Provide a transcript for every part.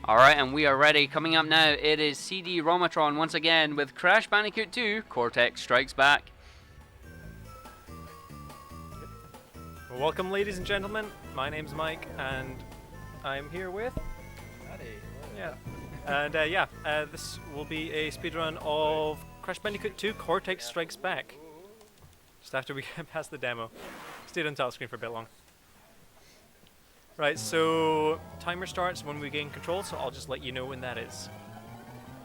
Alright, and we are ready. Coming up now, it is CD Romatron once again with Crash Bandicoot 2, Cortex Strikes Back. Well, welcome, ladies and gentlemen. My name's Mike, and I'm here with... this will be a speedrun of Crash Bandicoot 2, Cortex Strikes Back. Just after we get past the demo. Stayed on top screen for a bit long. Right, so timer starts when we gain control, so I'll just let you know when that is.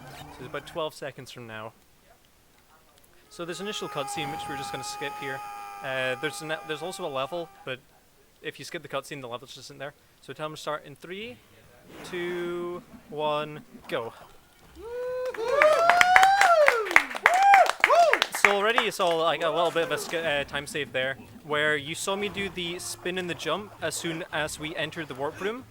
So it's about 12 seconds from now. So there's an initial cutscene which we're just going to skip here. There's also a level, but if you skip the cutscene, the level just isn't there. So timer start in 3, 2, 1, go. So already you saw like a little bit of a time save there, where you saw me do the spin and the jump as soon as we entered the warp room.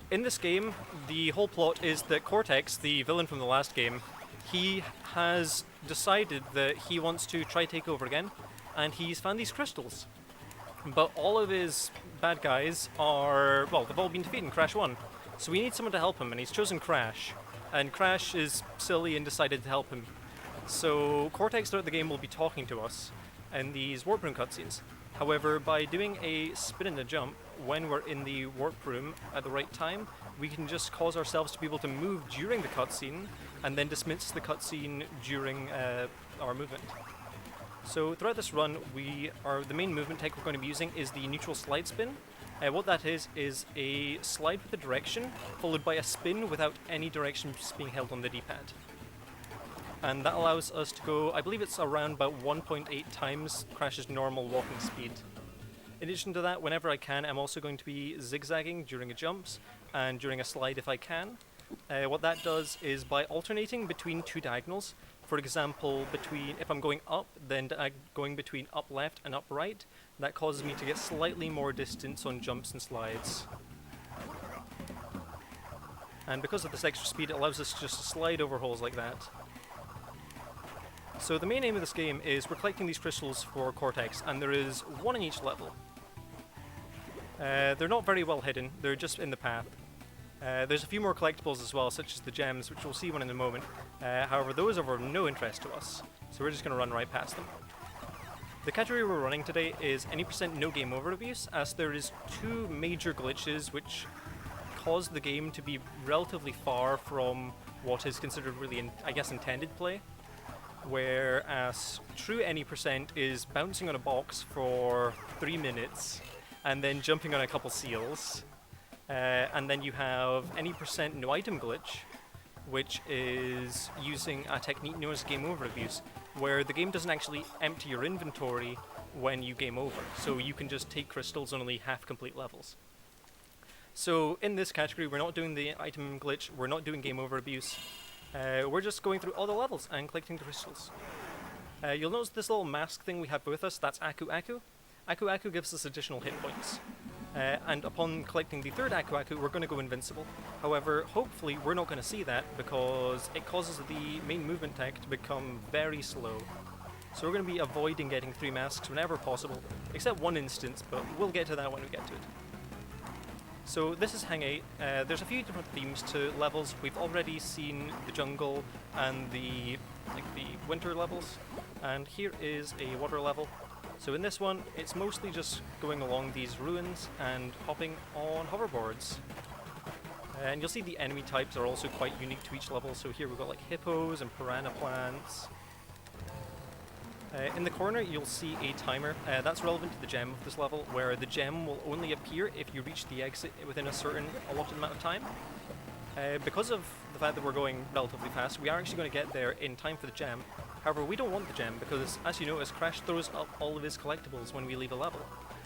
In this game, the whole plot is that Cortex, the villain from the last game, he has decided that he wants to try take over again, and he's found these crystals. But all of his bad guys are, well, they've all been defeated in Crash 1. So we need someone to help him, and he's chosen Crash. And Crash is silly and decided to help him. So Cortex throughout the game will be talking to us in these warp room cutscenes. However, by doing a spin and a jump when we're in the warp room at the right time, we can just cause ourselves to be able to move during the cutscene and then dismiss the cutscene during our movement. So throughout this run, the main movement tech we're going to be using is the neutral slide spin. What that is a slide with a direction followed by a spin without any direction being held on the D-pad. And that allows us to go, I believe it's around about 1.8 times Crash's normal walking speed. In addition to that, whenever I can, I'm also going to be zigzagging during the jumps and during a slide if I can. What that does is by alternating between two diagonals, for example, if I'm going up, then going between up left and up right, that causes me to get slightly more distance on jumps and slides. And because of this extra speed, it allows us to just slide over holes like that. So the main aim of this game is we're collecting these crystals for Cortex, and there is one in each level. They're not very well hidden, they're just in the path. There's a few more collectibles as well, such as the gems, which we'll see one in a moment. However, those are of no interest to us, so we're just going to run right past them. The category we're running today is any % no game over abuse, as there is two major glitches which cause the game to be relatively far from what is considered really, intended play. Whereas true any % is bouncing on a box for 3 minutes and then jumping on a couple seals. And then you have any % no item glitch, which is using a technique known as game over abuse, where the game doesn't actually empty your inventory when you game over, so you can just take crystals on only half complete levels. So in this category, we're not doing the item glitch, we're not doing game over abuse. We're just going through all the levels and collecting the crystals. You'll notice this little mask thing we have with us, that's Aku Aku. Aku Aku gives us additional hit points. And upon collecting the third Aku Aku, we're going to go invincible. However, hopefully we're not going to see that because it causes the main movement tech to become very slow. So we're going to be avoiding getting 3 masks whenever possible, except one instance, but we'll get to that when we get to it. So this is Hang 8. There's a few different themes to levels. We've already seen the jungle and the winter levels, and here is a water level. So in this one, it's mostly just going along these ruins and hopping on hoverboards. And you'll see the enemy types are also quite unique to each level. So here we've got like hippos and piranha plants. In the corner, you'll see a timer. That's relevant to the gem of this level, where the gem will only appear if you reach the exit within a certain allotted amount of time. Because of the fact that we're going relatively fast, we are actually going to get there in time for the gem. However, we don't want the gem because, as you notice, Crash throws up all of his collectibles when we leave a level.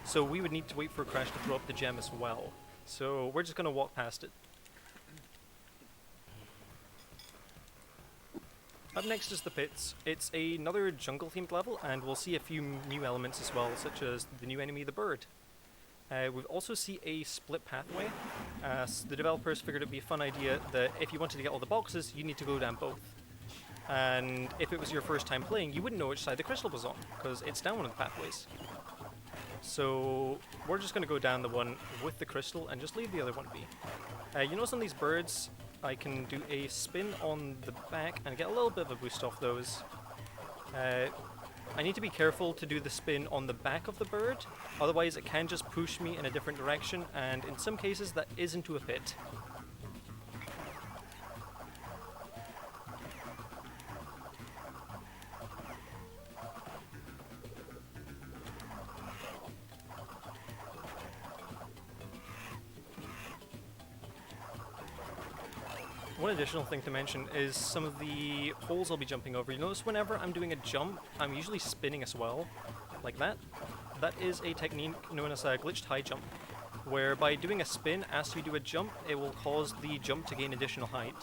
So we would need to wait for Crash to throw up the gem as well. So we're just going to walk past it. Up next is the pits. It's another jungle-themed level, and we'll see a few new elements as well, such as the new enemy, the bird. We'll also see a split pathway, as the developers figured it'd be a fun idea that if you wanted to get all the boxes, you need to go down both. And if it was your first time playing, you wouldn't know which side the crystal was on, because it's down one of the pathways. So we're just going to go down the one with the crystal and just leave the other one be. You notice on these birds, I can do a spin on the back and get a little bit of a boost off those. I need to be careful to do the spin on the back of the bird, otherwise it can just push me in a different direction, and in some cases that is into a pit. One additional thing to mention is some of the holes I'll be jumping over. You notice whenever I'm doing a jump, I'm usually spinning as well, like that. That is a technique known as a glitched high jump, where by doing a spin as you do a jump, it will cause the jump to gain additional height.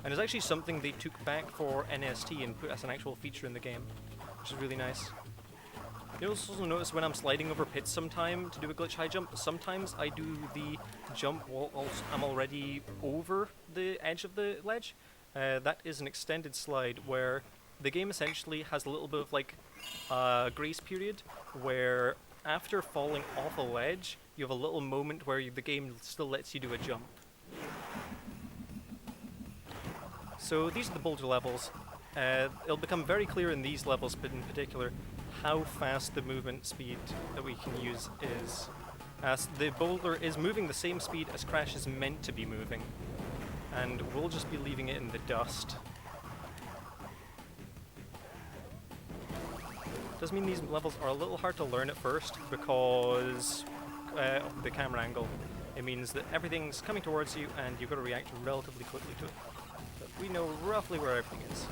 And it's actually something they took back for NST and put as an actual feature in the game, which is really nice. You'll also notice when I'm sliding over pits sometime to do a glitch high jump, sometimes I do the jump while I'm already over the edge of the ledge. That is an extended slide where the game essentially has a little bit of like a grace period where after falling off a ledge, you have a little moment where the game still lets you do a jump. So these are the boulder levels. It'll become very clear in these levels, but in particular, how fast the movement speed that we can use is. As the boulder is moving the same speed as Crash is meant to be moving, and we'll just be leaving it in the dust. Does mean these levels are a little hard to learn at first because of the camera angle. It means that everything's coming towards you and you've got to react relatively quickly to it. But we know roughly where everything is.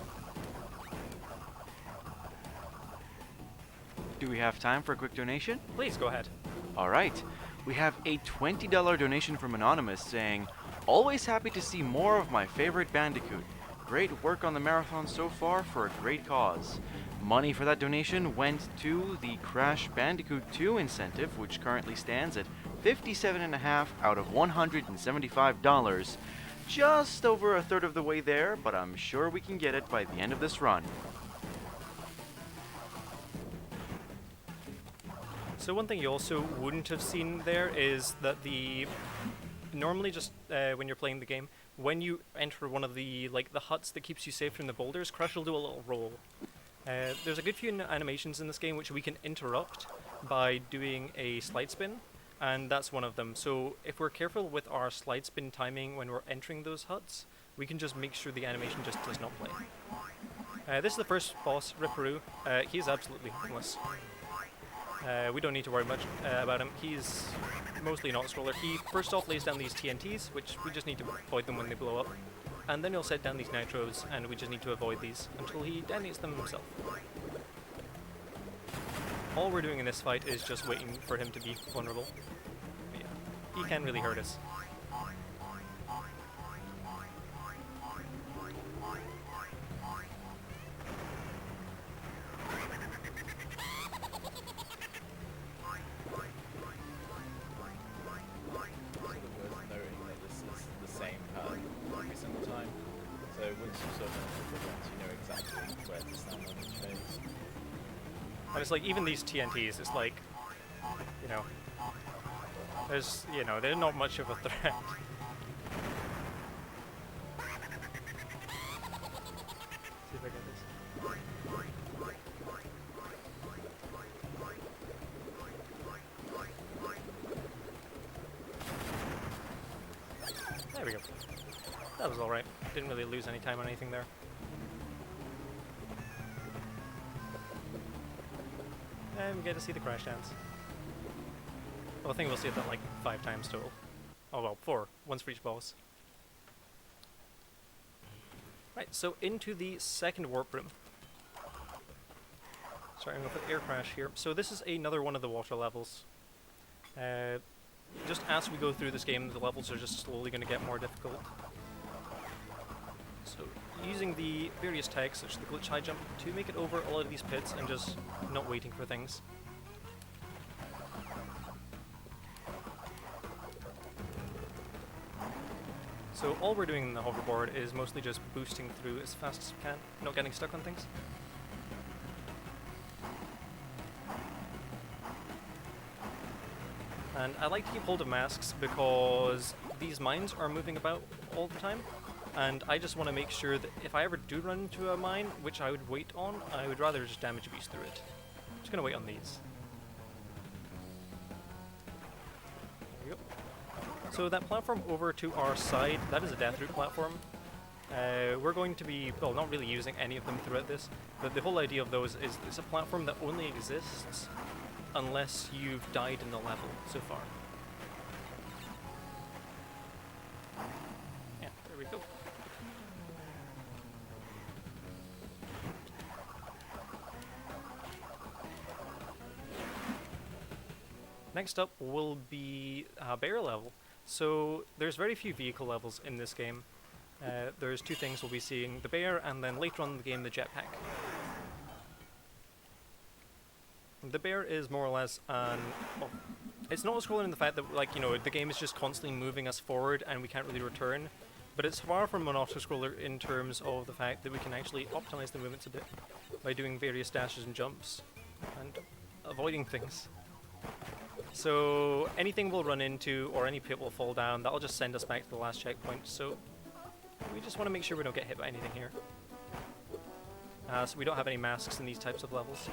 Do we have time for a quick donation? Please go ahead. Alright, we have a $20 donation from Anonymous saying, "Always happy to see more of my favorite Bandicoot. Great work on the marathon so far for a great cause." Money for that donation went to the Crash Bandicoot 2 incentive, which currently stands at $57.50 out of $175. Just over a third of the way there, but I'm sure we can get it by the end of this run. So one thing you also wouldn't have seen there is that normally just when you're playing the game, when you enter one of the huts that keeps you safe from the boulders, Crash will do a little roll. There's a good few animations in this game which we can interrupt by doing a slide spin, and that's one of them. So if we're careful with our slide spin timing when we're entering those huts, we can just make sure the animation just does not play. This is the first boss, Ripperoo. He's absolutely harmless. We don't need to worry much about him. He's mostly an auto-scroller. He first off lays down these TNTs, which we just need to avoid them when they blow up. And then he'll set down these nitros, and we just need to avoid these until he detonates them himself. All we're doing in this fight is just waiting for him to be vulnerable. But yeah, he can't really hurt us. And it's like, even these TNTs, it's like, they're not much of a threat. See if I get this. There we go. That was alright. Didn't really lose any time on anything there. And we get to see the Crash dance. Well, I think we'll see that like 5 times total. Oh well, 4. Once for each boss. Right, so into the second warp room. Starting off with Air Crash here. So this is another one of the water levels. Just as we go through this game, the levels are just slowly going to get more difficult. So, using the various tags, such as the glitch high jump, to make it over a lot of these pits and just not waiting for things. So all we're doing in the hoverboard is mostly just boosting through as fast as we can, not getting stuck on things. And I like to keep hold of masks because these mines are moving about all the time, and I just want to make sure that if I ever do run into a mine, which I would wait on, I would rather just damage beast through it. I'm just going to wait on these. There we go. So that platform over to our side, that is a death route platform. We're going to be, well, not really using any of them throughout this, but the whole idea of those is it's a platform that only exists unless you've died in the level so far. Yeah, there we go. Next up will be a bear level. So there's very few vehicle levels in this game. There's two things we'll be seeing, the bear and then later on in the game the jetpack. The bear is more or less well, it's not a scroller in the fact that, like, you know, the game is just constantly moving us forward and we can't really return, but it's far from an auto-scroller in terms of the fact that we can actually optimize the movements a bit by doing various dashes and jumps and avoiding things. So anything we'll run into or any pit will fall down, that'll just send us back to the last checkpoint, so we just want to make sure we don't get hit by anything here. So we don't have any masks in these types of levels.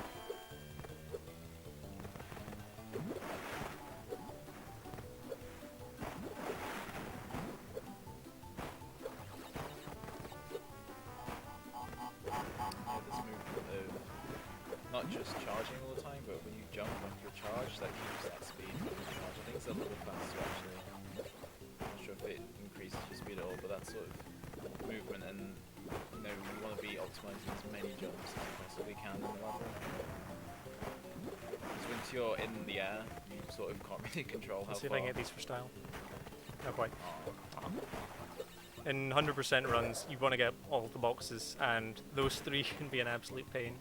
Not just charging all the time, but when you jump onto a charge, that keeps that speed. I think it's a little faster actually. Not sure if it increases your speed at all, but that sort of movement, and you know, we want to be optimizing as many jumps as we possibly can in the level. Because once you're in the air, you sort of can't really control how far. Let's see if I can get these for style. Not quite. In 100% runs, you want to get all the boxes, and those three can be an absolute pain.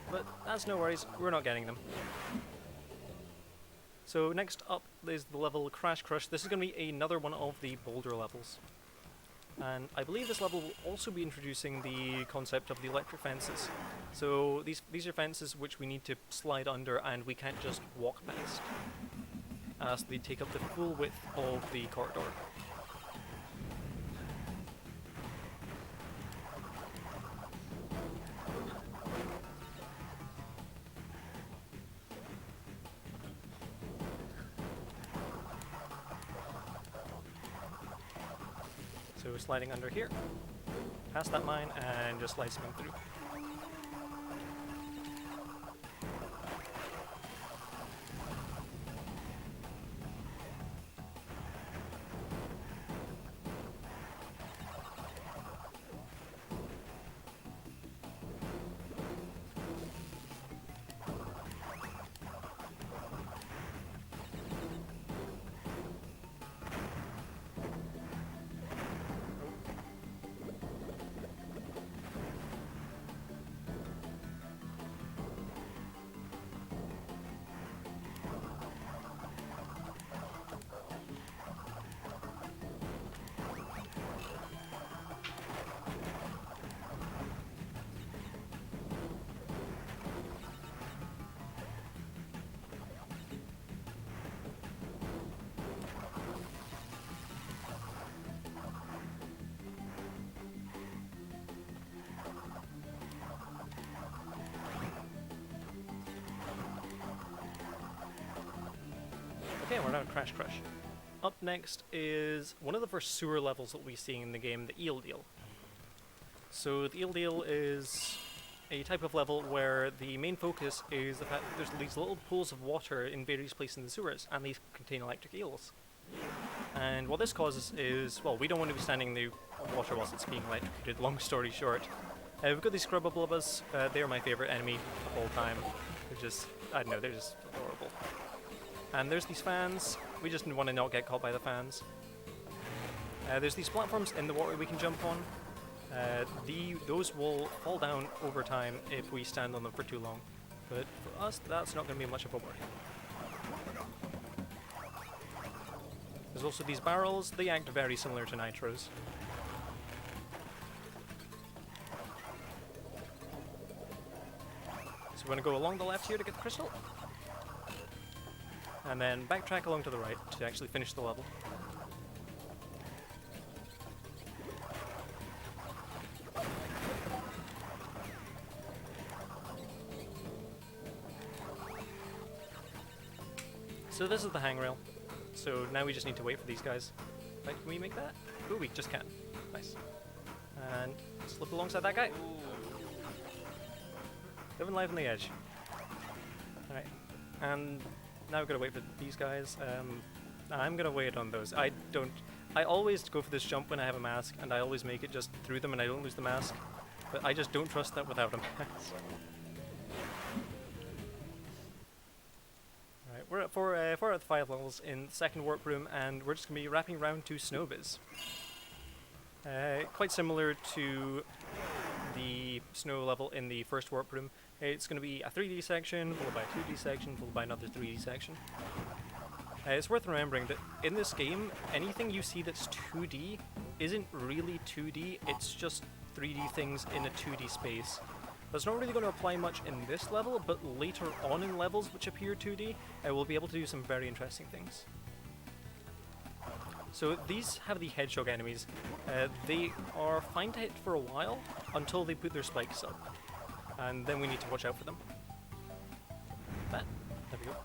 But that's no worries, we're not getting them. So next up is the level Crash Crush. This is going to be another one of the boulder levels. And I believe this level will also be introducing the concept of the electric fences. So these are fences which we need to slide under and we can't just walk past. So they take up the full width of the corridor. So sliding under here, past that mine, and just slicing them through. Okay, we're now at Crash Crush. Up next is one of the first sewer levels that we'll be seeing in the game, the Eel Deal. So the Eel Deal is a type of level where the main focus is the fact that there's these little pools of water in various places in the sewers, and these contain electric eels. And what this causes is, well, we don't want to be standing in the water whilst it's being electrocuted, long story short. We've got these Scrubbablubas, they're my favourite enemy of all time. They're just, I don't know, they're just adorable. And there's these fans, we just want to not get caught by the fans. There's these platforms in the water we can jump on. Those will fall down over time if we stand on them for too long. But for us, that's not going to be much of a worry. There's also these barrels, they act very similar to nitros. So we're going to go along the left here to get the crystal. and then backtrack along to the right to actually finish the level. So this is the hangrail. So now we just need to wait for these guys. Right, can we make that? Ooh, we just can. Nice. And slip alongside that guy. Living live on the edge. Alright. And now we've got to wait for these guys. I'm going to wait on those. I always go for this jump when I have a mask, and I always make it just through them and I don't lose the mask. But I just don't trust that without a mask. We're at 4 out of 5 levels in the second warp room, and we're just going to be wrapping around to Snowbiz. Quite similar to the snow level in the first warp room. It's going to be a 3D section, followed by a 2D section, followed by another 3D section. It's worth remembering that in this game, anything you see that's 2D isn't really 2D, it's just 3D things in a 2D space. That's not really going to apply much in this level, but later on in levels which appear 2D, we'll be able to do some very interesting things. So these have the hedgehog enemies. They are fine to hit for a while, until they put their spikes up. And then we need to watch out for them. There we go.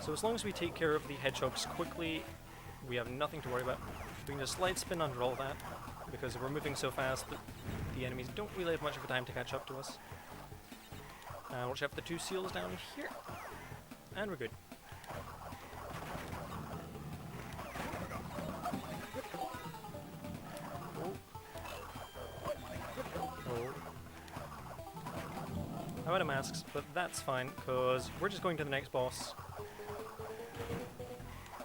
So as long as we take care of the hedgehogs quickly, we have nothing to worry about. We can just slide spin under all that, because we're moving so fast that the enemies don't really have much of a time to catch up to us. Watch out for the 2 seals down here, and we're good. Oh. Oh. I'm out of masks, but that's fine, because we're just going to the next boss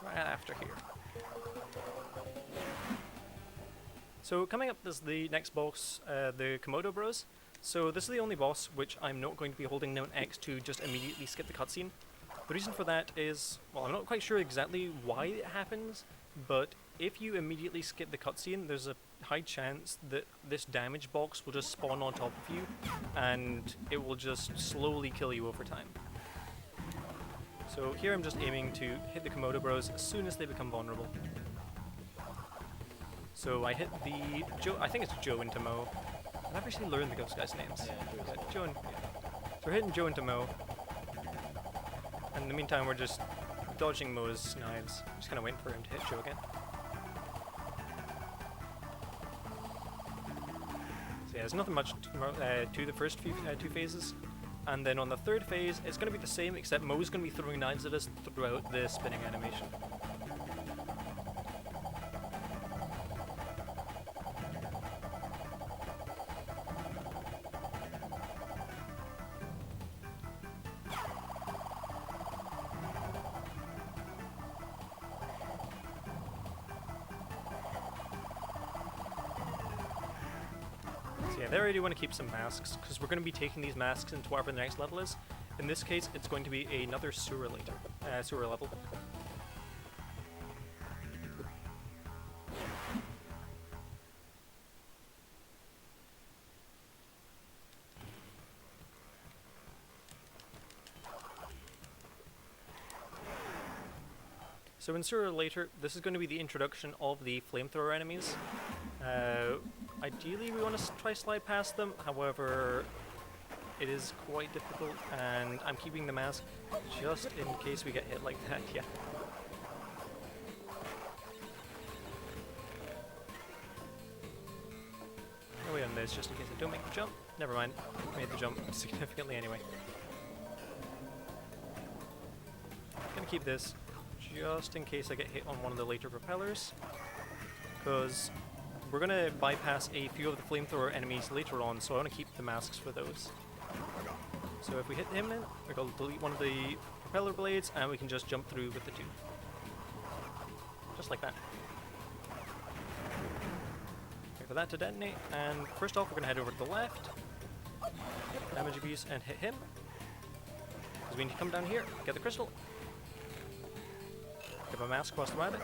right after here. So coming up is the next boss, the Komodo Bros. So this is the only boss which I'm not going to be holding down X to just immediately skip the cutscene. The reason for that is, well, I'm not quite sure exactly why it happens, but if you immediately skip the cutscene, there's a high chance that this damage box will just spawn on top of you, and it will just slowly kill you over time. So here I'm just aiming to hit the Komodo Bros as soon as they become vulnerable. So I hit the Joe, I think it's Joe and Tomo. I've actually learned the ghost guys' names. Yeah, Joe and, so we're hitting Joe and Tomo. And in the meantime, we're just dodging Mo's knives. Just kind of waiting for him to hit Joe again. So yeah, there's nothing much to the first few 2 phases. And then on the 3rd phase, it's going to be the same, except Mo's going to be throwing knives at us throughout the spinning animation. Yeah, they already want to keep some masks, because we're going to be taking these masks into whatever the next level is. In this case, it's going to be another sewer level. So in Sewer later, this is going to be the introduction of the flamethrower enemies. Ideally we want to try slide past them, however it is quite difficult, and I'm keeping the mask just in case we get hit like that, yeah. No way on this, just in case I don't make the jump. Never mind, made the jump significantly anyway. Gonna keep this just in case I get hit on one of the later propellers, because we're going to bypass a few of the flamethrower enemies later on, so I want to keep the masks for those. So if we hit him, we're going to delete one of the propeller blades, and we can just jump through with the 2. Just like that. Wait for that to detonate, and first off we're going to head over to the left, damage abuse, and hit him. Because we need to come down here, get the crystal. Give a mask whilst we're at it.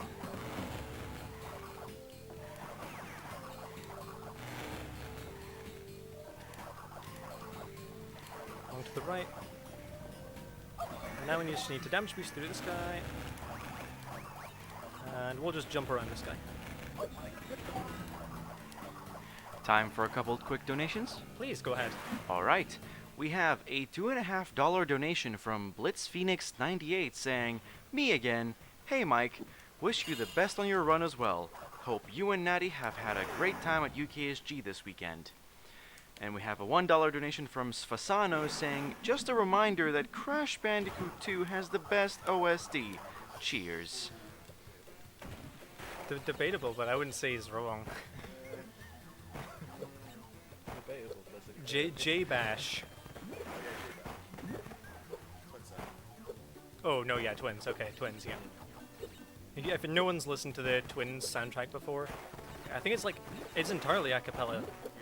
along to the right. And now we just need to damage boost through this guy. And we'll just jump around this guy. Time for a couple quick donations. Please, go ahead. Alright, we have a $2.50 donation from Blitz Phoenix 98 saying, "Me again. Hey Mike, wish you the best on your run as well. Hope you and Natty have had a great time at UKSG this weekend." And we have a $1 donation from Sfasano saying, "Just a reminder that Crash Bandicoot 2 has the best OSD. Cheers." Debatable, but I wouldn't say he's wrong. Debatable, but it's a J-Bash. Oh, no, yeah, Twins. Okay, Twins, yeah. If no one's listened to the Twins soundtrack before, I think it's entirely a cappella,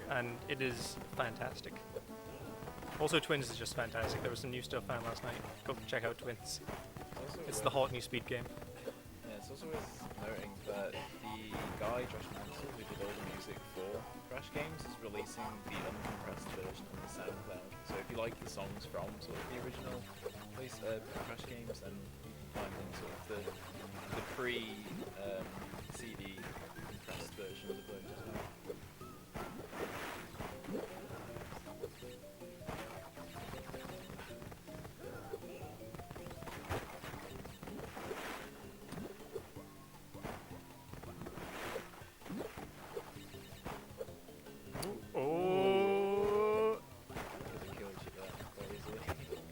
and it is fantastic. Also, Twins is just fantastic. There was some new stuff found last night. Go check out Twins. It's the hot new speed game. Yeah, it's also worth noting that the guy, Josh Mansell, who did all the music for Crash games, is releasing the uncompressed version on the SoundCloud. So if you like the songs from sort of the original Crash games, then you can find them sort of the pre-CD compressed version of those as well. Oh, Could have killed you there quite easily.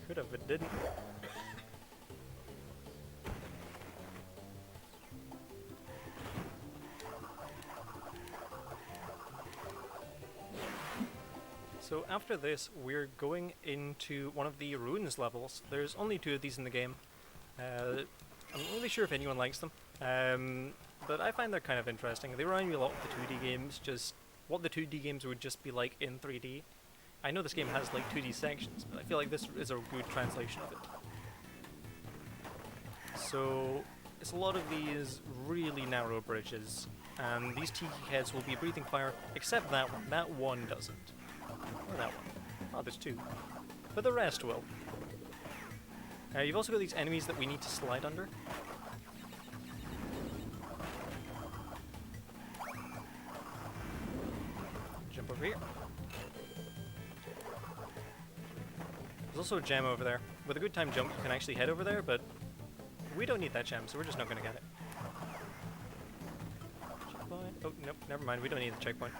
could have, but didn't. So after this, we're going into one of the ruins levels. There's only 2 of these in the game. I'm not really sure if anyone likes them, but I find they're kind of interesting. They remind me a lot of the 2D games, just what the 2D games would just be like in 3D. I know this game has like 2D sections, but I feel like this is a good translation of it. So it's a lot of these really narrow bridges, and these tiki heads will be breathing fire, except that one. That one doesn't. Or that one. Oh, there's 2. But the rest will. You've also got these enemies that we need to slide under. Jump over here. There's also a gem over there. With a good time jump, you can actually head over there, but we don't need that gem, so we're just not going to get it. Checkpoint. Oh, nope, never mind. We don't need the checkpoint.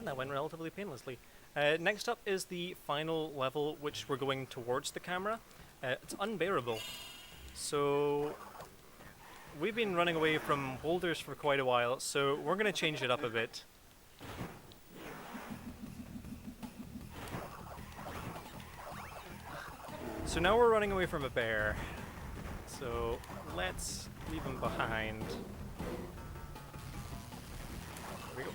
That went relatively painlessly. Next up is the final level, which we're going towards the camera. It's unbearable. So we've been running away from boulders for quite a while, so we're going to change it up a bit. So now we're running away from a bear. So let's leave him behind. There we go.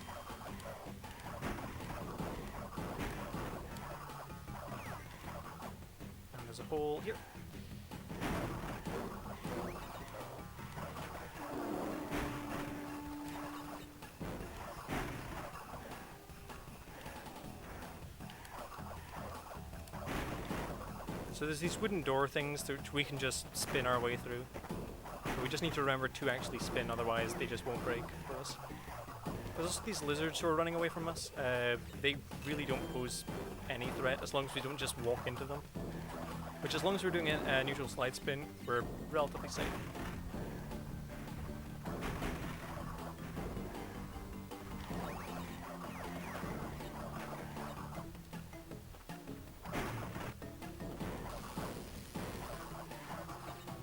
And there's a hole here. So there's these wooden door things which we can just spin our way through. But we just need to remember to actually spin, otherwise they just won't break for us. There's also these lizards who are running away from us. They really don't pose any threat as long as we don't just walk into them. Which, as long as we're doing a neutral slide spin, we're relatively safe.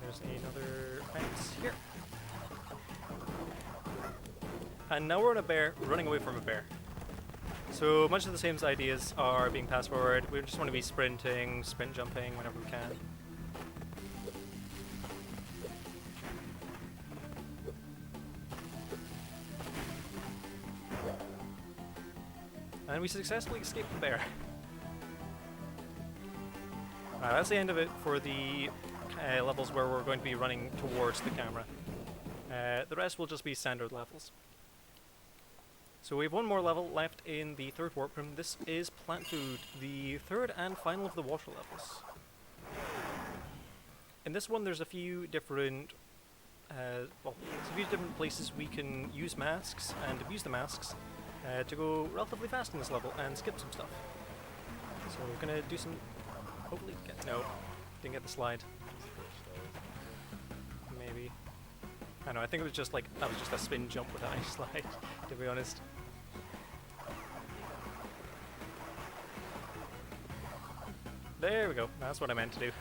There's another fence here. And now we're on a bear, running away from a bear. So much of the same ideas are being passed forward. We just want to be sprinting, sprint jumping whenever we can. And we successfully escaped the bear. That's the end of it for the levels where we're going to be running towards the camera. The rest will just be standard levels. So we have one more level left in the third warp room. This is Plant Food, the third and final of the water levels. In this one there's a few different places we can use masks and abuse the masks to go relatively fast in this level and skip some stuff. So we're gonna do some, hopefully get, no, didn't get the slide. Maybe. I don't know, I think it was just like, that was just a spin jump with a nice slide, to be honest. There we go, that's what I meant to do.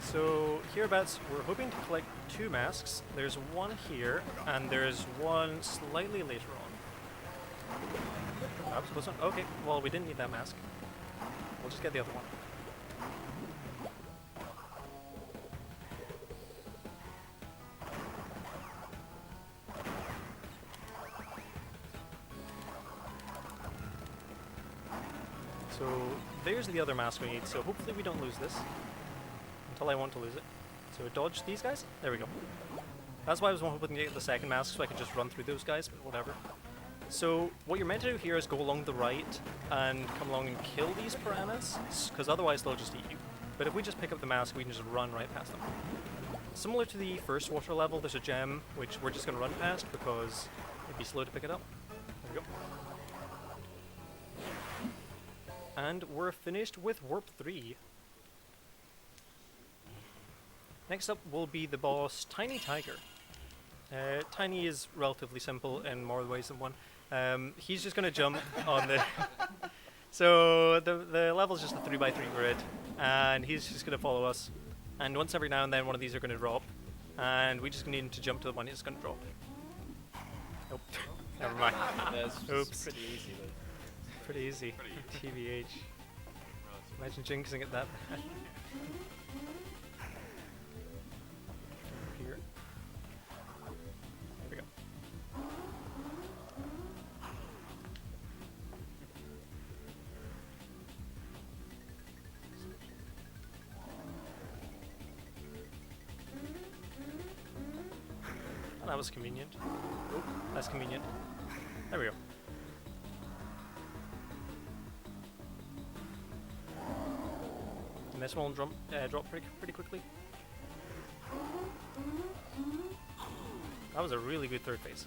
So hereabouts, we're hoping to collect 2 masks. There's one here, and there's one slightly later on. Oops, was one? Okay, well we didn't need that mask. We'll just get the other one. So there's the other mask we need, so hopefully we don't lose this. Until I want to lose it. So dodge these guys? There we go. That's why I was hoping to get the second mask so I could just run through those guys, but whatever. So what you're meant to do here is go along the right and come along and kill these piranhas, because otherwise they'll just eat you. But if we just pick up the mask, we can just run right past them. Similar to the first water level, there's a gem which we're just going to run past because it'd be slow to pick it up. There we go. And we're finished with Warp 3. Next up will be the boss, Tiny Tiger. Tiny is relatively simple in more ways than one. He's just going to jump on the... So the level's just a 3x3 grid, and he's just going to follow us. And once every now and then one of these are going to drop, and we just need him to jump to the one he's going to drop. Nope. Never mind. Oops. Pretty easy though. Pretty easy. TBH. Imagine jinxing it that bad. Here. There we go. Oh, that was convenient. Oh, that's convenient. There we go. And this one will drop pretty quickly. That was a really good third phase.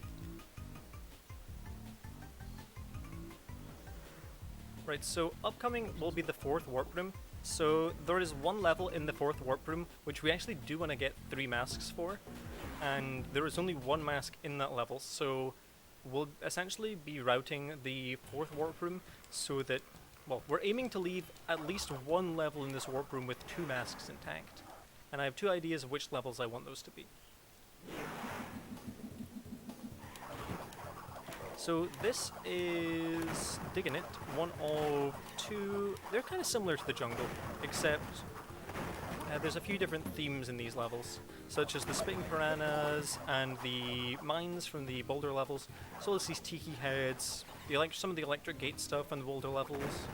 Right, so upcoming will be the fourth warp room. So there is one level in the fourth warp room which we actually do want to get 3 masks for, and there is only 1 mask in that level, so we'll essentially be routing the fourth warp room so that, well, we're aiming to leave at least 1 level in this warp room with 2 masks intact. And I have 2 ideas of which levels I want those to be. So this is Digging It, one of 2, they're kind of similar to the jungle, except there's a few different themes in these levels, such as the spitting piranhas and the mines from the boulder levels, as well as these tiki heads, some of the electric gate stuff on the boulder levels.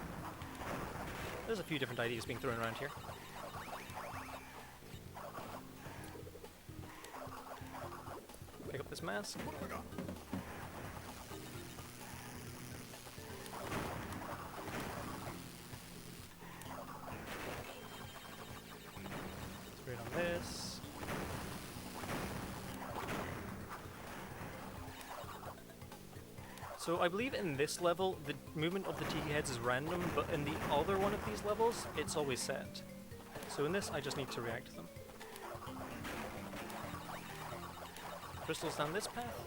There's a few different ideas being thrown around here. Pick up this mask. Straight on this. So I believe in this level, the movement of the tiki heads is random, but in the other one of these levels, it's always set. So in this, I just need to react to them. Crystals down this path.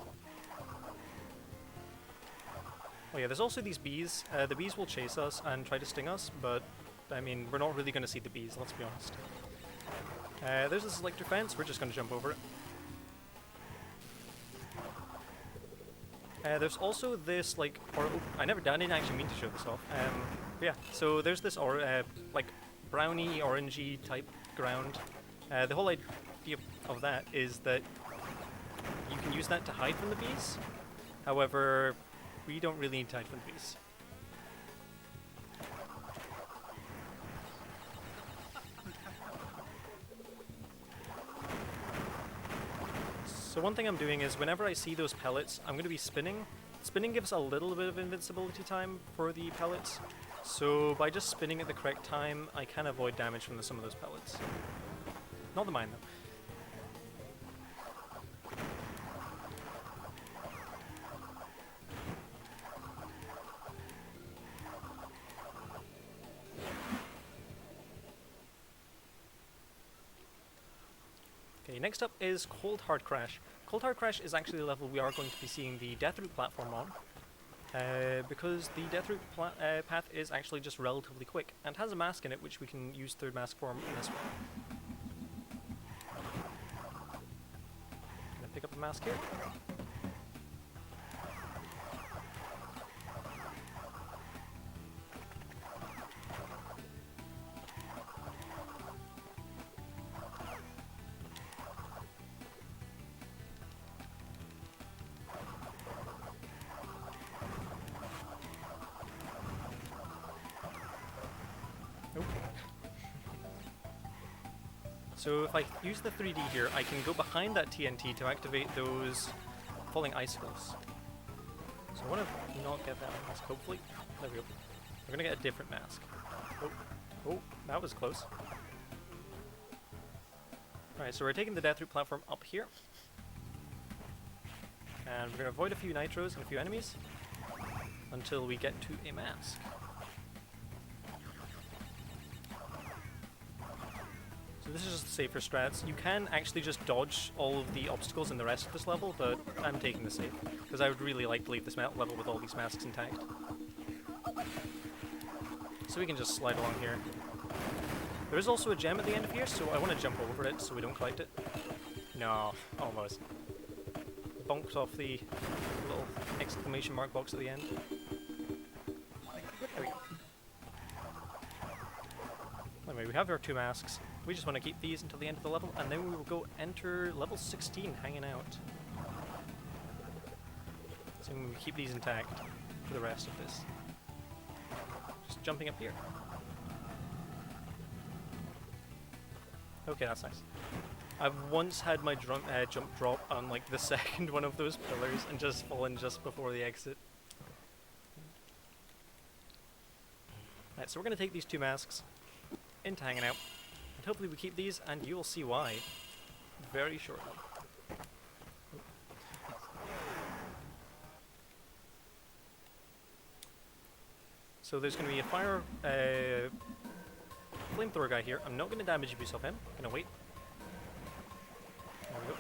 Oh yeah, there's also these bees. The bees will chase us and try to sting us, but I mean, we're not really going to see the bees, let's be honest. There's this electric fence, we're just going to jump over it. There's also this, like, I didn't actually mean to show this off. Yeah, so there's this, like, brownie, orangey type ground. The whole idea of that is that you can use that to hide from the bees. However, We don't really need Tide Beast. So one thing I'm doing is whenever I see those pellets, I'm going to be spinning. Spinning gives a little bit of invincibility time for the pellets. So by just spinning at the correct time, I can avoid damage from some of those pellets. Not the mine though. Okay, next up is Cold Hard Crash. Cold Hard Crash is actually the level we are going to be seeing the Death Route platform on, because the Death Route path is actually just relatively quick, and has a mask in it which we can use third mask form in this one. Gonna pick up a mask here. So if I use the 3D here, I can go behind that TNT to activate those falling icicles. So I want to not get that mask, hopefully. There we go. We're going to get a different mask. Oh, that was close. Alright, so we're taking the Death Route platform up here. And we're going to avoid a few nitros and a few enemies until we get to a mask. So this is just the safer strats. You can actually just dodge all of the obstacles in the rest of this level, but I'm taking the safe, because I would really like to leave this level with all these masks intact. So we can just slide along here. There is also a gem at the end of here, so I want to jump over it so we don't collect it. No, almost. Bonked off the little exclamation mark box at the end. There we go. Anyway, we have our 2 masks. We just want to keep these until the end of the level, and then we will go enter level 16 hanging out. So we keep these intact for the rest of this. Just jumping up here. Okay, that's nice. I've once had my jump drop on like the second one of those pillars and just fallen just before the exit. Alright, so we're going to take these 2 masks into hanging out. Hopefully we keep these, and you will see why very shortly. So there's going to be a fire flamethrower guy here. I'm not going to damage abuse of him. I'm going to wait. There we go.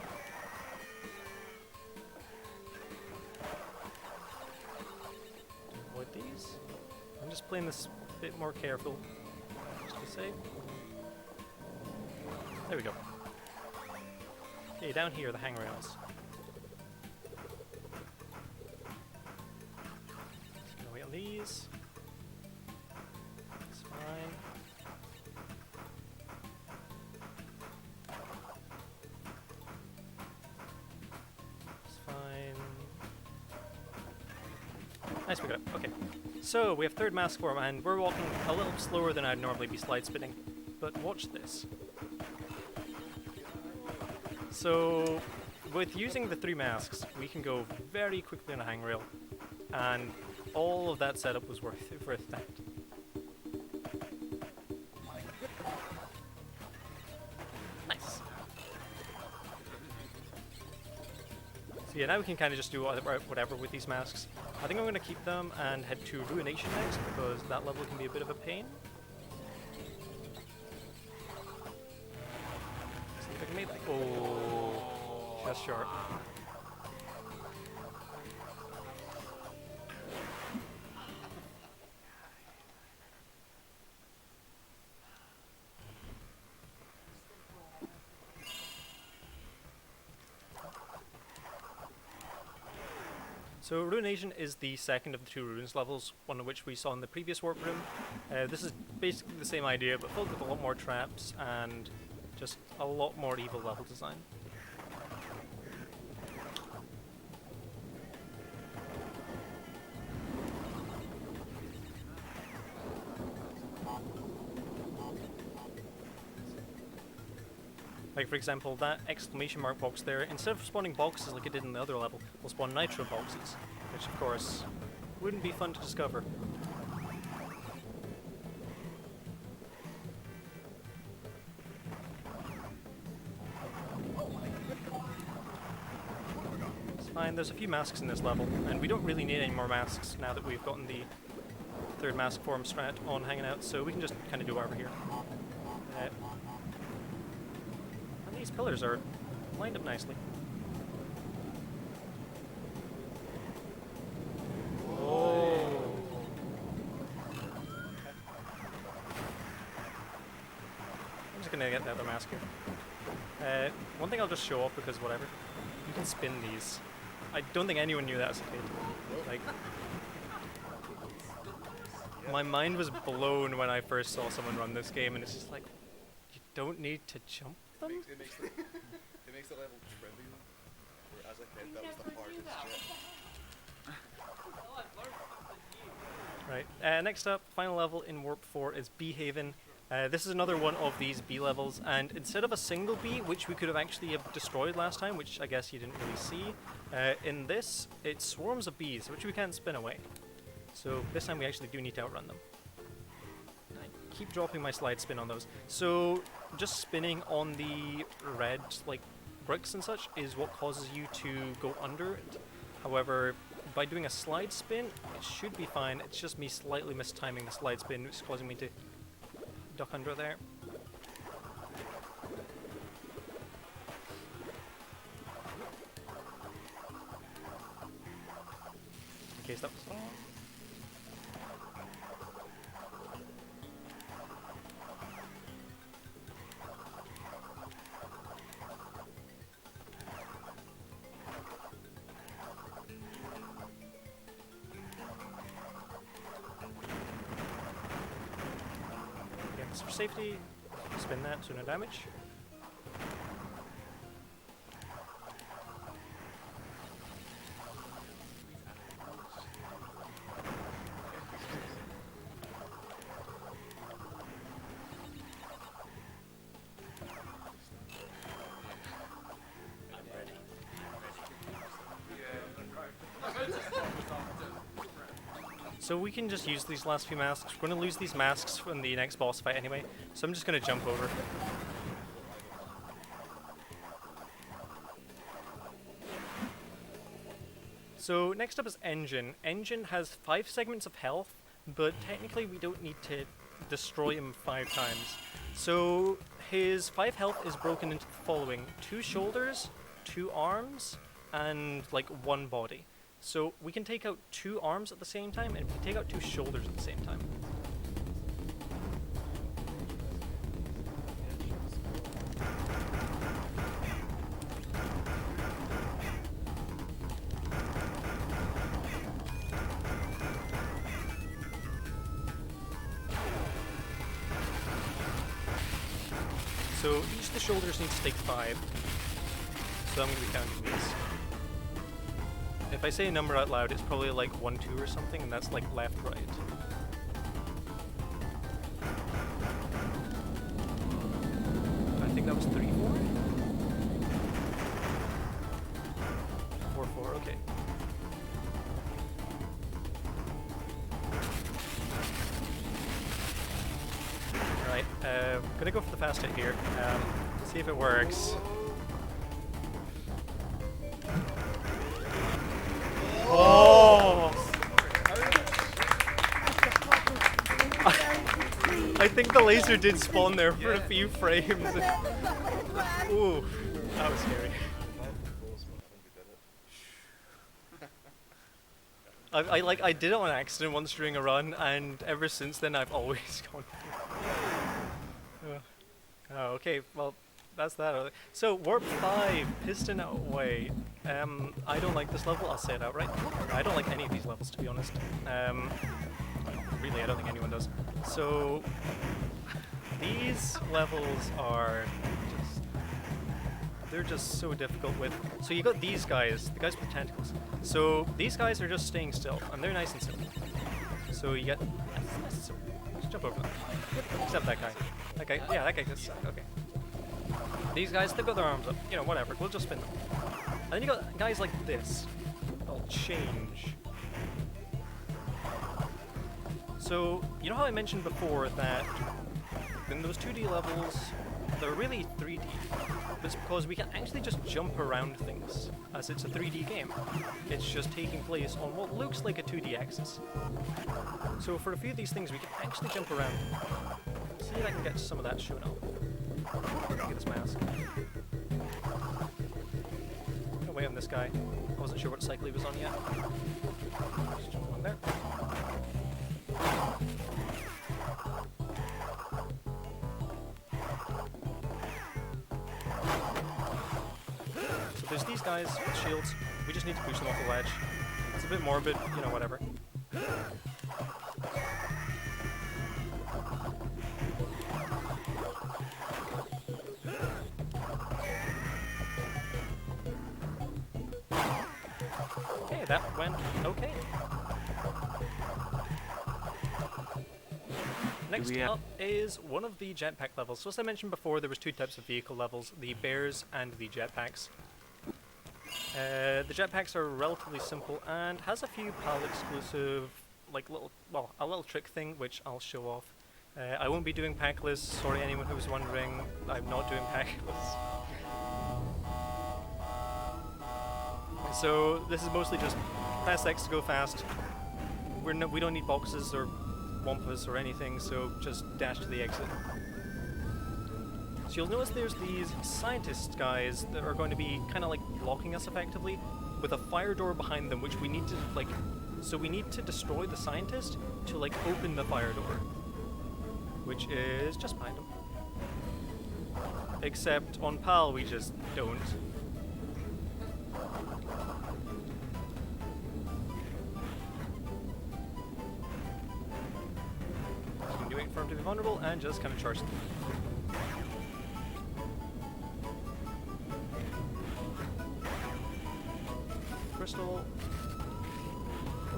Avoid these. I'm just playing this a bit more careful, just to be safe. There we go. Okay, down here, the handrails. Just gonna wait on these. That's fine. That's fine. Nice, we got it. Okay. So, we have third mask form, and we're walking a little slower than I'd normally be slide spinning. But watch this. So, with using the 3 masks, we can go very quickly on a hangrail, and all of that setup was worth that. Nice. So yeah, now we can kind of just do whatever with these masks. I think I'm going to keep them and head to Ruination next, because that level can be a bit of a pain. Oh, just short. So Ruination is the second of the 2 ruins levels, one of which we saw in the previous warp room. This is basically the same idea, but filled with a lot more traps and just a lot more evil level design. Like for example, that exclamation mark box there, instead of spawning boxes like it did in the other level, will spawn nitro boxes, which of course wouldn't be fun to discover. It's fine, there's a few masks in this level, and we don't really need any more masks now that we've gotten the third mask form strat on hanging out, so we can just kind of do whatever here. And these pillars are lined up nicely. Oh! I'm just gonna get the other mask here. One thing I'll just show off because whatever. You can spin these. I don't think anyone knew that as a kid. Like, my mind was blown when I first saw someone run this game, and it's just like, you don't need to jump them? It makes the level trivial, where as a kid that was the hardest shit. Right, next up, final level in Warp 4 is Bee Haven. This is another one of these bee levels, and instead of a single bee, which we could have actually have destroyed last time, which I guess you didn't really see, in this, it's swarms of bees, which we can't spin away. So this time we actually do need to outrun them. I keep dropping my slide spin on those. So just spinning on the red like bricks and such is what causes you to go under it. However, by doing a slide spin, it should be fine. It's just me slightly mistiming the slide spin, which is causing me to duck under there. In case that was wrong. For safety, spin that so no damage. So we can just use these last few masks. We're going to lose these masks in the next boss fight anyway, so I'm just going to jump over. So next up is Engine. Engine has 5 segments of health, but technically we don't need to destroy him 5 times. So his 5 health is broken into the following: 2 shoulders, 2 arms, and like 1 body. So we can take out 2 arms at the same time, and we can take out 2 shoulders at the same time. So each of the shoulders needs to take 5. So I'm going to be counting these. If I say a number out loud, it's probably like 1, 2 or something, and that's like left, right. I think that was 3, 4? 4, 4, okay. Alright, gonna go for the fast hit here. See if it works. Oh! I think the laser did spawn there for a few frames. Ooh, that was scary. I did it on accident once during a run, and ever since then I've always gone. Oh, okay. Well, that's that. So Warp 5, Piston Away. I don't like this level. I'll say it outright. I don't like any of these levels, to be honest. Really, I don't think anyone does. So these levels are they're just so difficult with. So you got these guys, the guys with tentacles. So these guys are just staying still, and they're nice and simple. So you get. Let's jump over them. Except that guy. That guy. Yeah, that guy gets stuck. Okay. These guys, they've got their arms up. You know, whatever. We'll just spin them. And then you got guys like this. They'll change. So, you know how I mentioned before that in those 2D levels, they're really 3D. It's because we can actually just jump around things, as it's a 3D game. It's just taking place on what looks like a 2D axis. So for a few of these things, we can actually jump around. See if I can get some of that shown up. Look at this mask. Gonna wait on this guy. I wasn't sure what cycle he was on yet. Just jump on there. So there's these guys with shields. We just need to push them off the ledge. It's a bit morbid, you know, whatever. Okay, that went okay. Next up is one of the jetpack levels. So as I mentioned before, there was two types of vehicle levels, the bears and the jetpacks. The jetpacks are relatively simple and has a few PAL exclusive, like a little trick thing which I'll show off. I won't be doing pack lists, sorry anyone who was wondering, I'm not doing pack lists. So this is mostly just press X to go fast. We don't need boxes or wampas or anything, so just dash to the exit. So you'll notice there's these scientist guys that are going to be kind of like blocking us effectively, with a fire door behind them, which we need to like. So we need to destroy the scientist to like open the fire door, which is just behind them. Except on PAL we just don't. Waiting for him to be vulnerable and just kind of charge them. Crystal.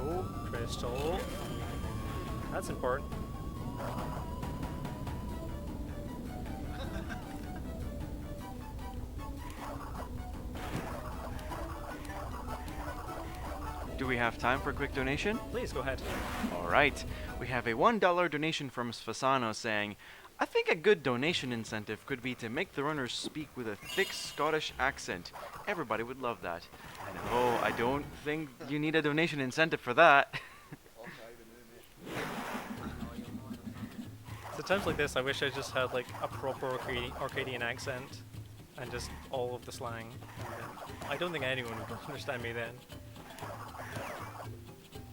Oh, crystal. That's important. Do we have time for a quick donation? Please go ahead. Alright, we have a $1 donation from Sfasano saying, I think a good donation incentive could be to make the runners speak with a thick Scottish accent. Everybody would love that. And oh, I don't think you need a donation incentive for that. So times like this, I wish I just had like a proper Arcadian accent and just all of the slang. And I don't think anyone would understand me then.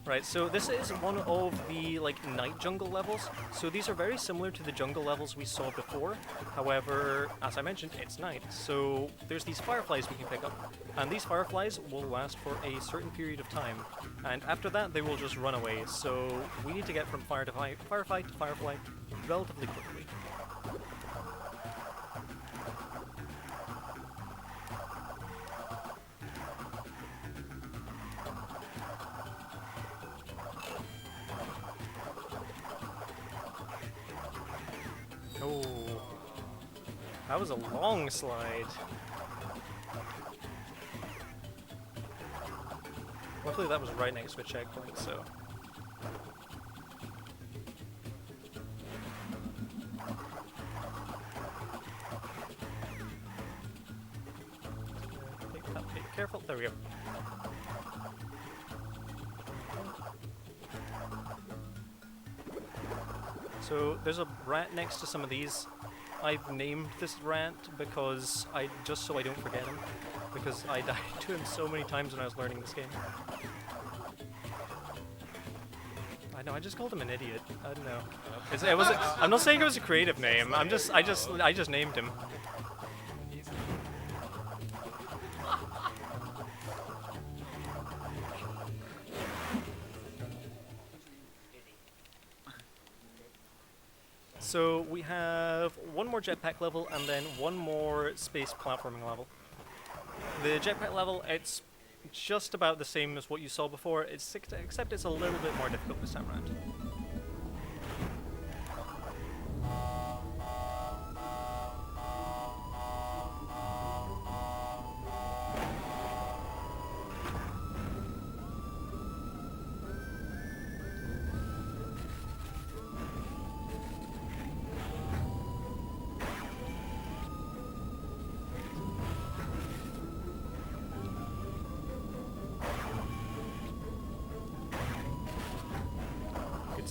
Right, so this is one of the like night jungle levels. So these are very similar to the jungle levels we saw before. However, as I mentioned, it's night. So there's these fireflies we can pick up. And these fireflies will last for a certain period of time. And after that, they will just run away. So we need to get from firefight to firefly relatively quickly. Oh, that was a long slide. Luckily that was right next to a checkpoint, so... Be careful, there we go. So there's a rat next to some of these. I've named this rat because just so I don't forget him, because I died to him so many times when I was learning this game. I know, I just called him an idiot. I don't know. I'm not saying it was a creative name. I just named him. So we have one more jetpack level and then one more space platforming level. The jetpack level, it's just about the same as what you saw before, except it's a little bit more difficult this time around.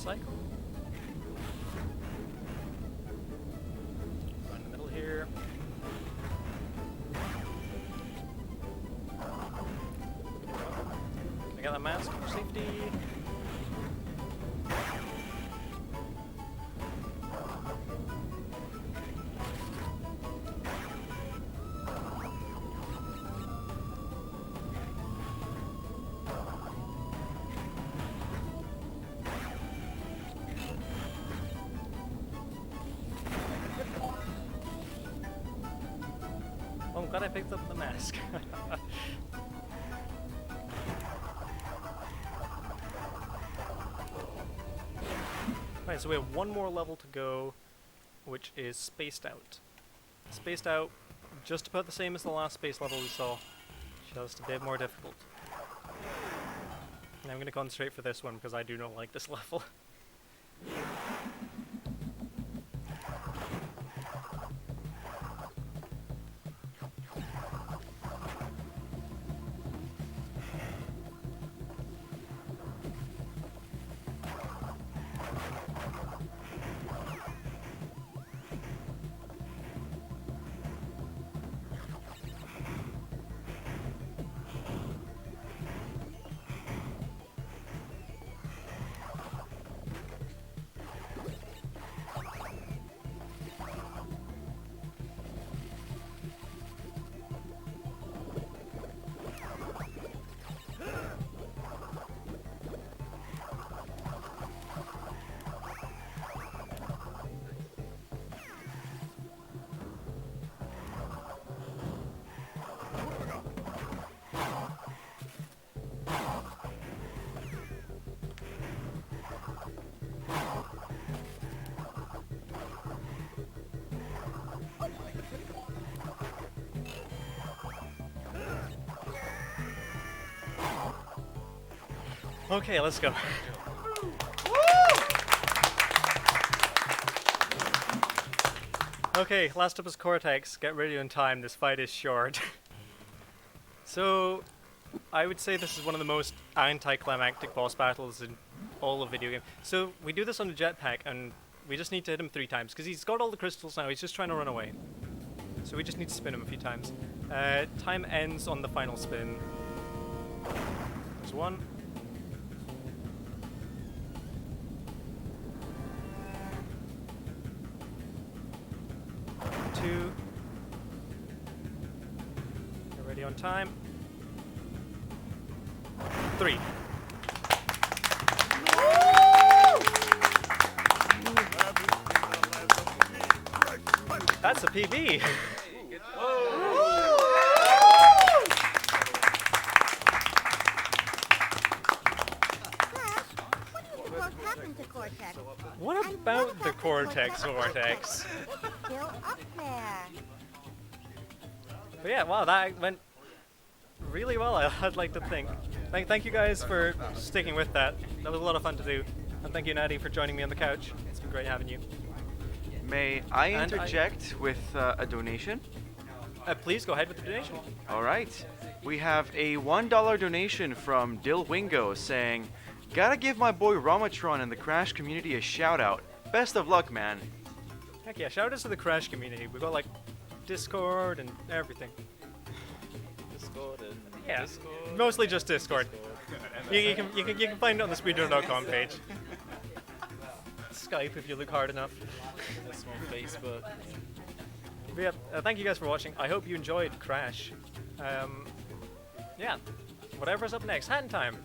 cycle. Right in the middle here. Can I get that mask for safety? Oh, I'm glad I picked up the mask. Right, so we have one more level to go, which is Spaced Out. Spaced Out, just about the same as the last space level we saw, just a bit more difficult. And I'm going to concentrate for this one because I do not like this level. Okay, let's go. Okay, last up is Cortex. Get ready in time, this fight is short. So, I would say this is one of the most anticlimactic boss battles in all of video game. So, we do this on the jetpack, and we just need to hit him 3 times, because he's got all the crystals now, he's just trying to run away. So we just need to spin him a few times. Time ends on the final spin. There's 1. 2. Get ready on time. 3. That's a PB. What about the Cortex Vortex? Still up there. But yeah, wow, that went really well, I'd like to think. Thank you guys for sticking with that. That was a lot of fun to do. And thank you, Natty, for joining me on the couch. It's been great having you. May I And interject with a donation? Please go ahead with the donation. All right. We have a $1 donation from Dill Wingo saying, "Gotta give my boy Ramatron and the Crash community a shout out. Best of luck, man." Heck yeah, shout out to the Crash community. We've got like Discord and everything. Discord and Yeah, Discord. mostly just Discord. You can find it on the speedrun.com page. Skype if you look hard enough. This one, Facebook. But yeah, thank you guys for watching. I hope you enjoyed Crash. Yeah, whatever's up next, hand time.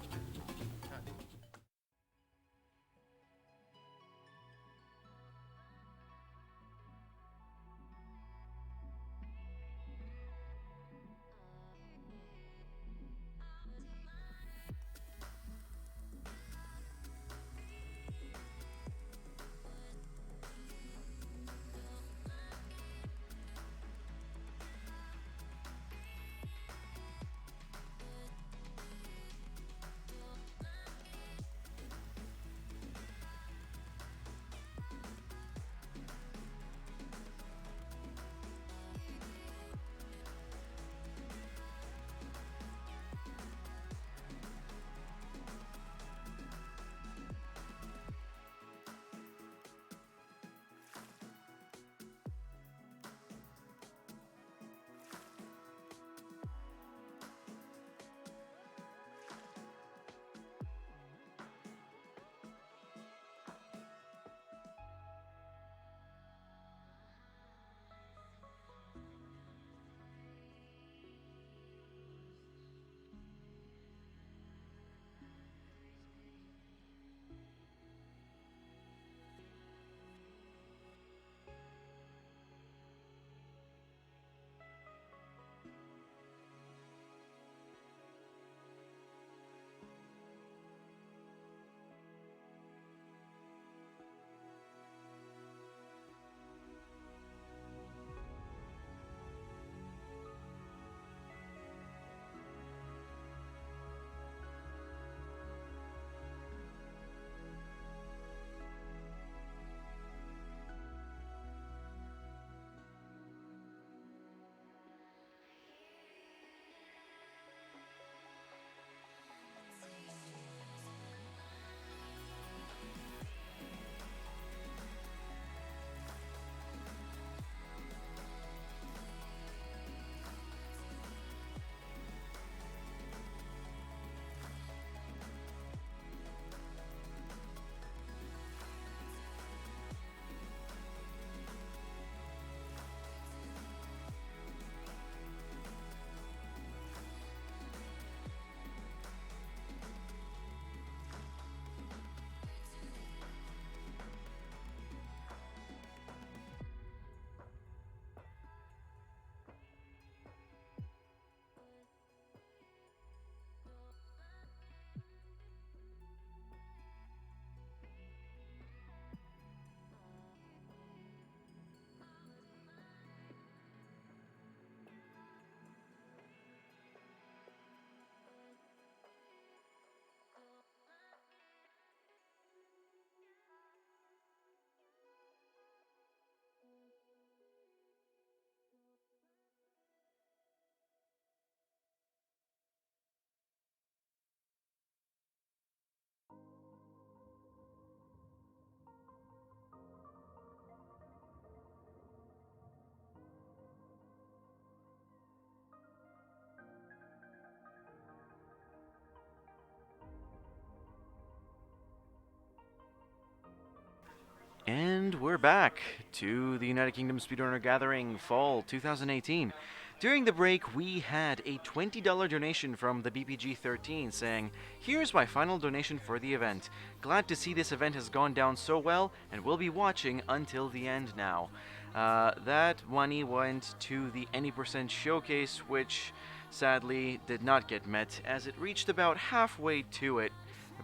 And we're back to the United Kingdom Speedrunner Gathering Fall 2018. During the break, we had a $20 donation from the BPG13 saying, "Here's my final donation for the event. Glad to see this event has gone down so well and will be watching until the end now." That money went to the Any Percent Showcase, which sadly did not get met as it reached about halfway to it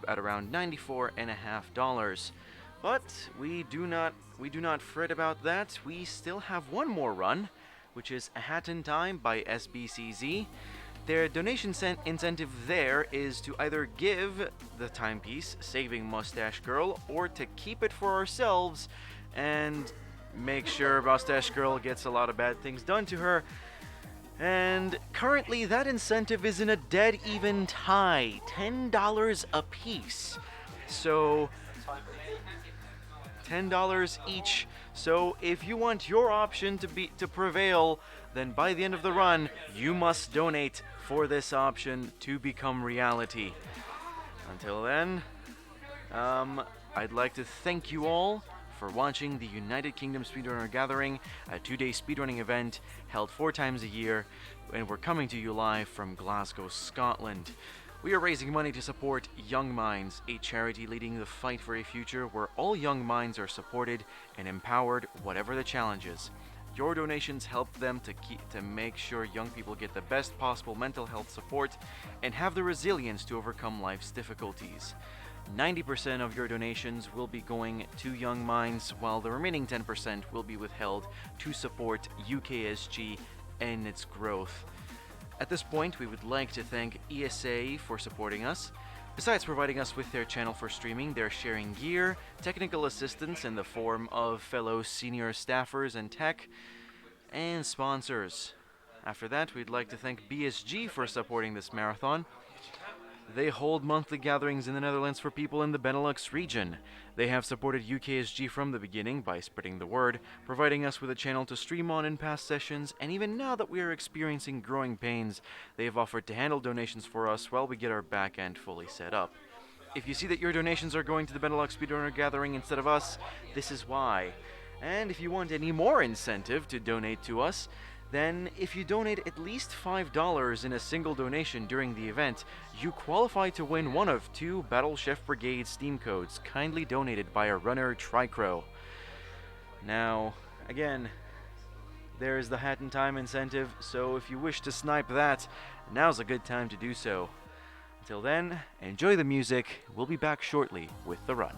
at around $94.50. But we do not fret about that. We still have one more run, which is A Hat in Time by SBCZ. Their donation incentive there is to either give the timepiece, Saving Mustache Girl, or to keep it for ourselves and make sure Mustache Girl gets a lot of bad things done to her. And currently that incentive is in a dead even tie, $10 a piece. So $10 each. So if you want your option to prevail, then by the end of the run, you must donate for this option to become reality. Until then, I'd like to thank you all for watching the United Kingdom Speedrunner Gathering, a 2-day speedrunning event held 4 times a year, and we're coming to you live from Glasgow, Scotland. We are raising money to support Young Minds, a charity leading the fight for a future where all young minds are supported and empowered, whatever the challenges. Your donations help them to make sure young people get the best possible mental health support and have the resilience to overcome life's difficulties. 90% of your donations will be going to Young Minds, while the remaining 10% will be withheld to support UKSG and its growth. At this point, we would like to thank ESA for supporting us. Besides providing us with their channel for streaming, they're sharing gear, technical assistance in the form of fellow senior staffers and tech, and sponsors. After that, we'd like to thank BSG for supporting this marathon. They hold monthly gatherings in the Netherlands for people in the Benelux region. They have supported UKSG from the beginning by spreading the word, providing us with a channel to stream on in past sessions, and even now that we are experiencing growing pains, they have offered to handle donations for us while we get our back end fully set up. If you see that your donations are going to the Benelux Speedrunner Gathering instead of us, this is why. And if you want any more incentive to donate to us, then if you donate at least $5 in a single donation during the event, you qualify to win one of 2 Battle Chef Brigade Steam codes kindly donated by a runner, Tricrow. Now, again, there is the Hat in Time incentive, so if you wish to snipe that, now's a good time to do so. Until then, enjoy the music. We'll be back shortly with the run.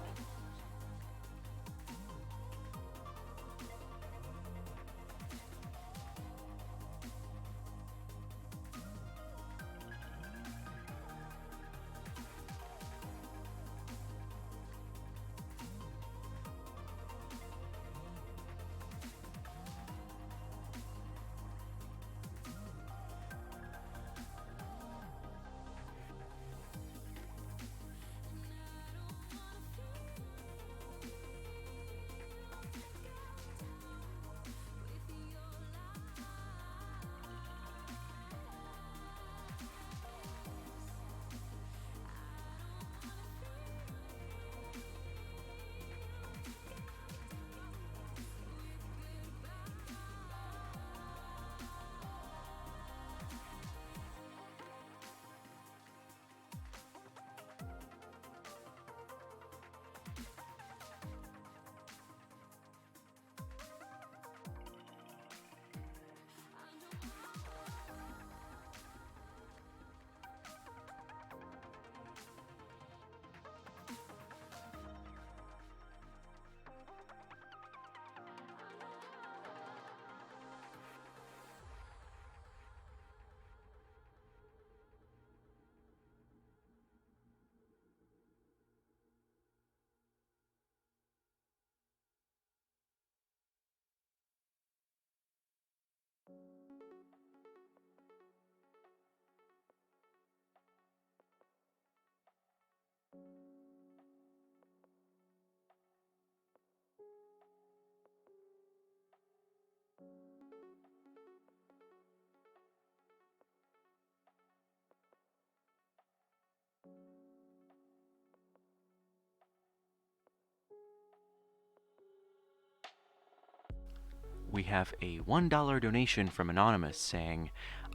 We have a $1 donation from Anonymous saying,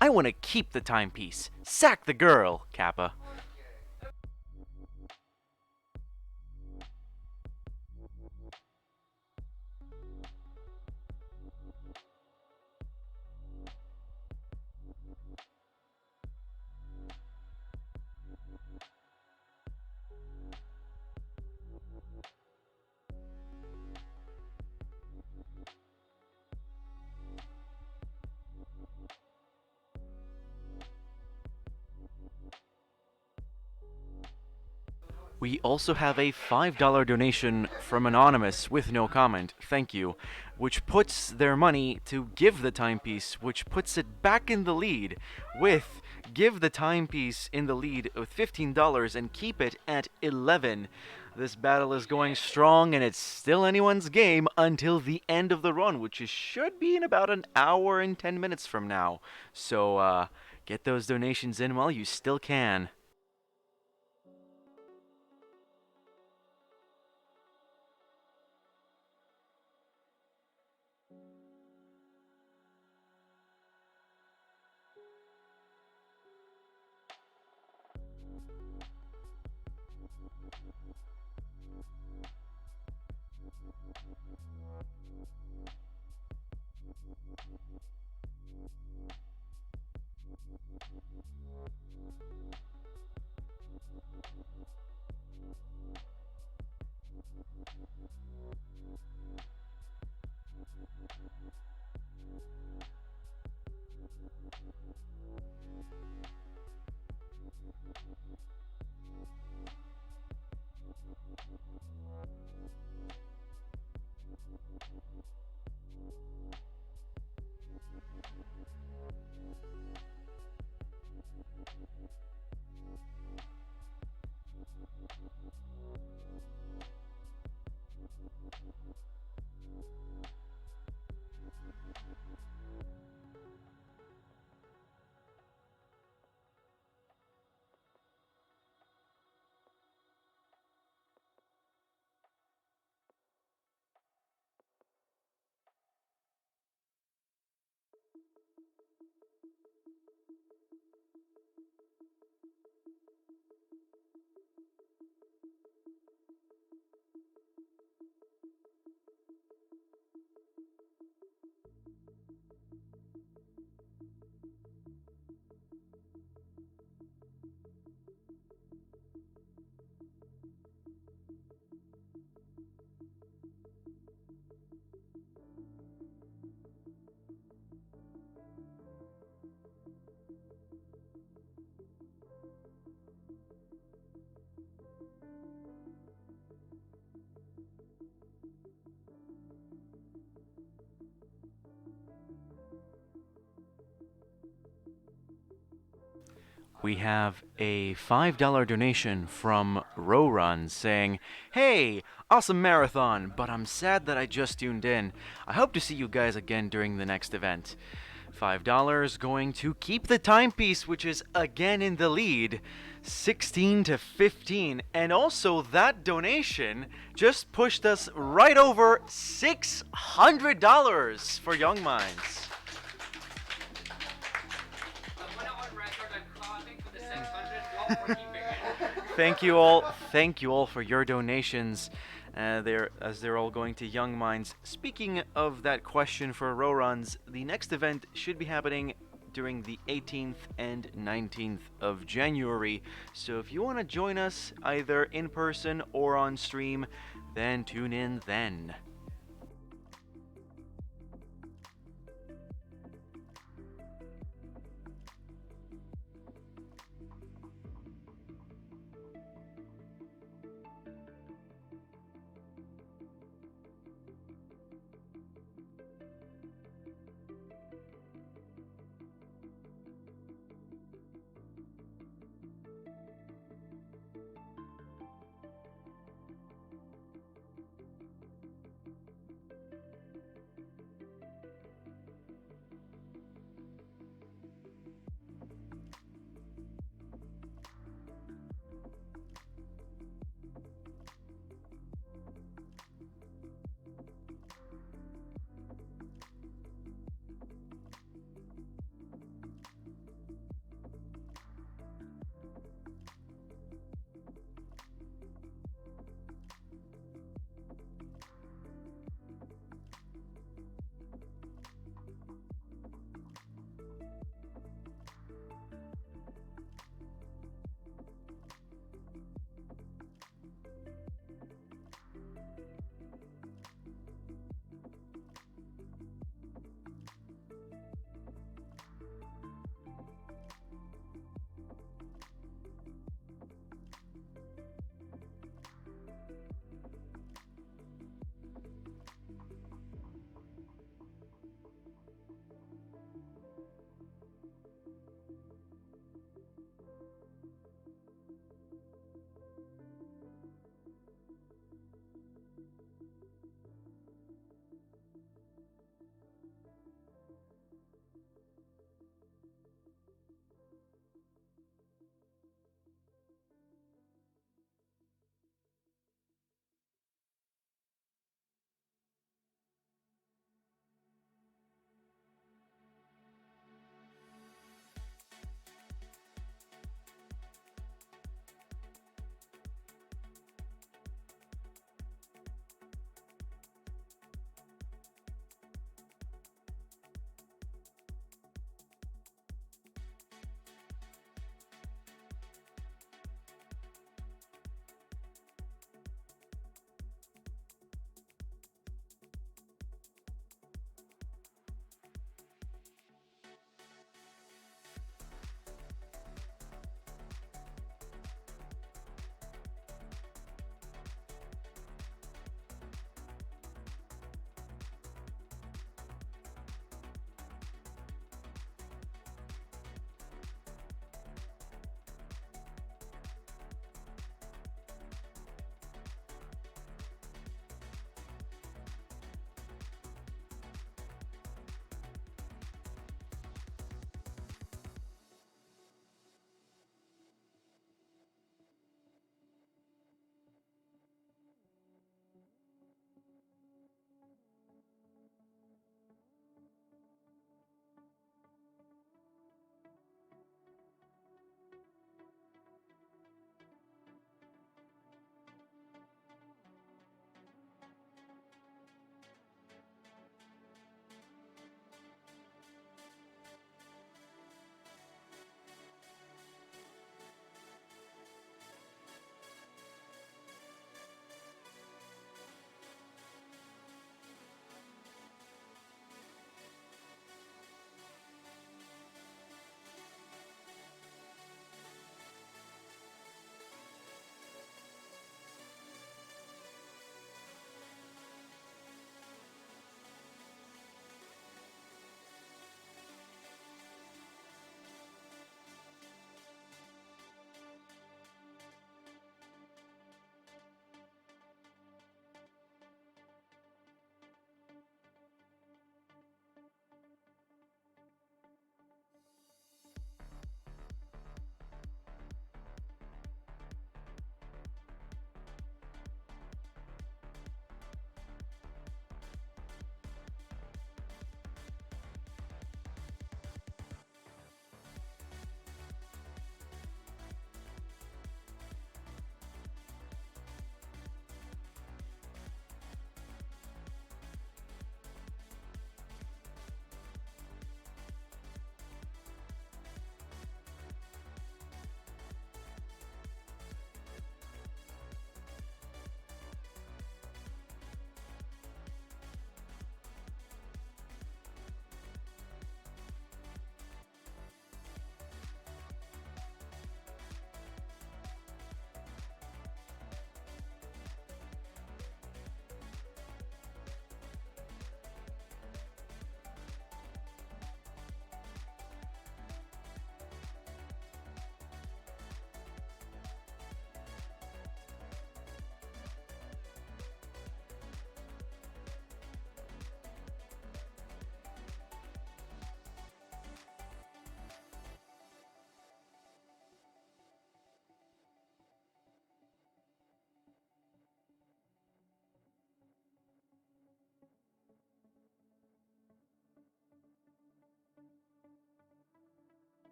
I want to keep the timepiece. Sack the girl, Kappa. We also have a $5 donation from Anonymous with no comment, thank you, which puts their money to Give the Timepiece, which puts it back in the lead with Give the Timepiece in the lead with $15 and keep it at 11. This battle is going strong and it's still anyone's game until the end of the run, which should be in about an hour and 10 minutes from now. So, get those donations in while you still can. We have a $5 donation from Rorun saying, Hey, awesome marathon, but I'm sad that I just tuned in. I hope to see you guys again during the next event. $5 going to Keep the Timepiece, which is again in the lead, 16 to 15. And also that donation just pushed us right over $600 for Young Minds. Thank you all for your donations. They're all going to Young Minds. Speaking of that question for Roruns, the next event should be happening during the 18th and 19th of January. So if you want to join us either in person or on stream, then tune in then.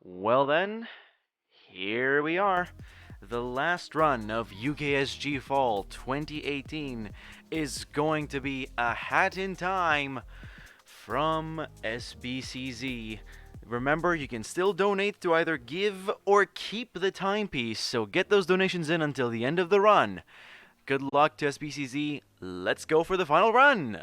Well then, here we are. The last run of UKSG Fall 2018 is going to be a hat in time from SBCZ. Remember, you can still donate to either give or keep the timepiece, so get those donations in until the end of the run. Good luck to SBCZ. Let's go for the final run!